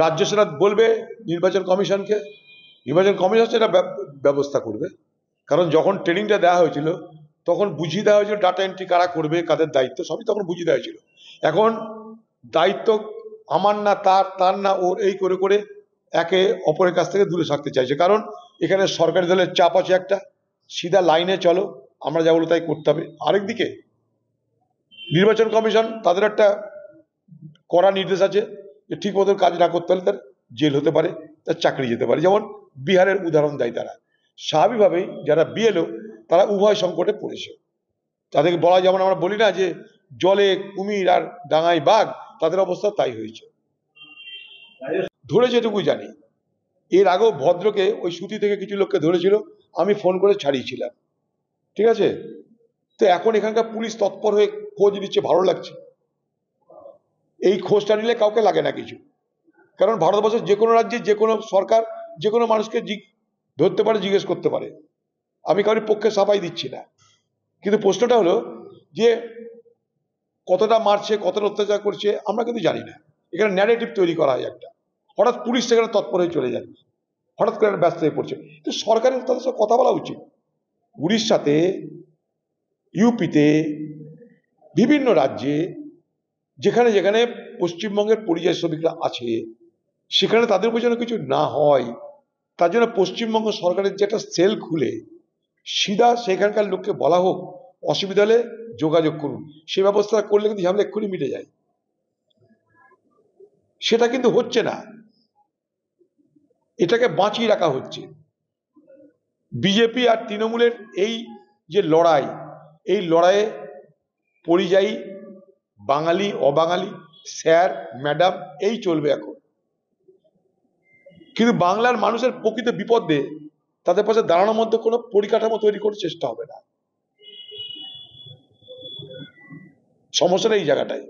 রাজ্য সেটা বলবে নির্বাচন কমিশনকে, নির্বাচন কমিশন সেটা ব্যবস্থা করবে। কারণ যখন ট্রেনিংটা দেওয়া হয়েছিল তখন বুঝিয়ে দেওয়া হয়েছিল ডাটা এন্ট্রি কারা করবে, কাদের দায়িত্ব, সবই তখন বুঝিয়ে দেওয়া হয়েছিল। এখন দায়িত্ব আমার না তার, তার না ওর, এই করে করে একে অপরের কাছ থেকে দূরে থাকতে চাইছে। কারণ এখানে সরকারি দলের চাপ আছে একটা, সিধা লাইনে চলো, আমরা যা বলো তাই করতে হবে। আরেকদিকে নির্বাচন কমিশন তাদের একটা কড়া নির্দেশ আছে যে ঠিক মতো কাজ না করতে হলে তার জেল হতে পারে, তার চাকরি যেতে পারে। যেমন বিহারের উদাহরণ দেয় তারা। স্বাভাবিকভাবেই যারা বিএলও তারা উভয় সংকটে পড়েছে। তাদেরকে বলা, যেমন আমরা বলি না যে জলে কুমির আর ডাঙায় বাঘ, তাদের অবস্থা তাই হয়েছে। ধরে যেটুকু জানি, এর আগেও ভদ্রকে ওই সুতি থেকে কিছু লোককে ধরেছিল, আমি ফোন করে ছাড়িয়েছিলাম, ঠিক আছে? তো এখন এখানকার পুলিশ তৎপর হয়ে খোঁজ নিচ্ছে, ভালো লাগছে। এই খোঁজটা নিলে কাউকে লাগে না কিছু, কারণ ভারতবর্ষের যে কোনো রাজ্যে যে কোনো সরকার যে কোনো মানুষকে ধরতে পারে, জিজ্ঞেস করতে পারে। আমি কারোর পক্ষে সাফাই দিচ্ছি না, কিন্তু প্রশ্নটা হলো যে কতটা মারছে, কতটা অত্যাচার করছে আমরা কিন্তু জানি না। এখানে ন্যারেটিভ তৈরি করা হয় একটা, হঠাৎ পুলিশ সেখানে তৎপর হয়ে চলে যাচ্ছে, হঠাৎ করে ব্যস্ত হয়ে পড়ছে। কিন্তু সরকারের তাদের সাথে কথা বলা উচিত। উড়িষ্যাতে, ইউপিতে, বিভিন্ন রাজ্যে যেখানে যেখানে পশ্চিমবঙ্গের পরিযায়ী শ্রমিকরা আছে, সেখানে তাদের উপর যেন কিছু না হয়, তার জন্য পশ্চিমবঙ্গ সরকারের যে একটা সেল খুলে সিধা সেখানকার লোককে বলা হোক, অসুবিধা হলে যোগাযোগ করুন। সে ব্যবস্থা করলে কিন্তু ঝামেলা এক্ষুনি মিটে যায়। সেটা কিন্তু হচ্ছে না, এটাকে বাঁচিয়ে রাখা হচ্ছে। বিজেপি আর তৃণমূলের এই যে লড়াই, এই লড়াইয়ে পরিযায়ী, বাঙালি, অবাঙালি, স্যার, ম্যাডাম এই চলবে এখন। কিন্তু বাংলার মানুষের প্রকৃত বিপদে তাদের পাশে দাঁড়ানোর মধ্যে কোনো পরিকাঠামো তৈরি করার চেষ্টা হবে না। সমস্যাটা এই জায়গাটায়।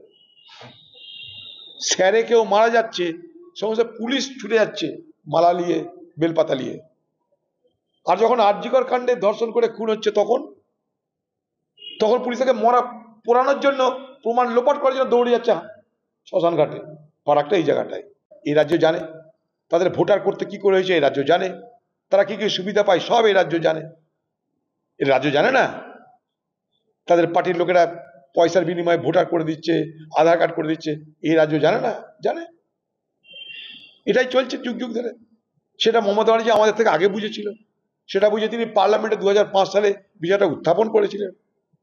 স্যারে কেউ মারা যাচ্ছে, সমস্যা পুলিশ ছুটে যাচ্ছে মালা নিয়ে, বেলপাতা নিয়ে। আর যখন আরজিকর কাণ্ডে ধর্ষণ করে খুন হচ্ছে, তখন পুলিশকে পোড়ানোর জন্য, প্রমাণ লোপাট করার জন্য দৌড়ে যাচ্ছে শ্মশান ঘাটে। ফারাকটা এই জায়গাটায়। এই রাজ্য জানে তাদের ভোটার করতে কি করে হয়েছে, এই রাজ্য জানে তারা কি কি সুবিধা পায়, সব এই রাজ্য জানে। এই রাজ্য জানে না তাদের পার্টির লোকেরা পয়সার বিনিময়ে ভোটার করে দিচ্ছে, আধার কার্ড করে দিচ্ছে, এই রাজ্য জানে না? জানে। এটাই চলছে যুগ যুগ ধরে। সেটা মমতা ব্যানার্জি আমাদের থেকে আগে বুঝেছিল, সেটা বুঝে তিনি পার্লামেন্টে 2005 সালে বিষয়টা উত্থাপন করেছিলেন।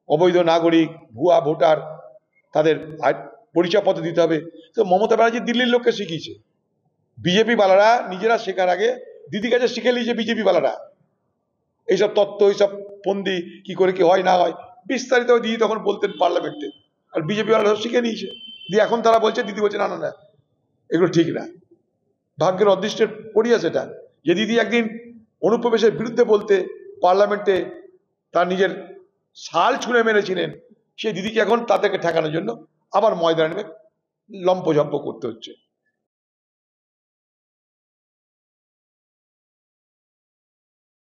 অবৈধ নাগরিক, ভুয়া ভোটার, তাদের পরিচয়পত্র দিতে হবে। তো মমতা ব্যানার্জি দিল্লির লোককে শিখিয়েছে। বিজেপি বালারা নিজেরা শেখার আগে দিদি কাছে শিখে নিয়েছে। বিজেপি বালারা এইসব তত্ত্ব, এইসব ফন্দি কি করে কি হয় না হয় বিস্তারিত দিদি তখন বলতেন পার্লামেন্টে, আর বিজেপি বালারা সব শিখে নিয়েছে। দিয়ে এখন তারা বলছে, দিদি বলছে না না না এগুলো ঠিক না। ভাগ্যের অদৃষ্টের পড়িয়া সেটা যে দিদি একদিন অনুপ্রবেশের বিরুদ্ধে বলতে পার্লামেন্টে তার নিজের শাল ছুঁড়ে মেরেছিলেন, সেই দিদিকে এখন তাদেরকে ঠেকানোর জন্য আবার ময়দানে লম্পঝম্প করতে হচ্ছে।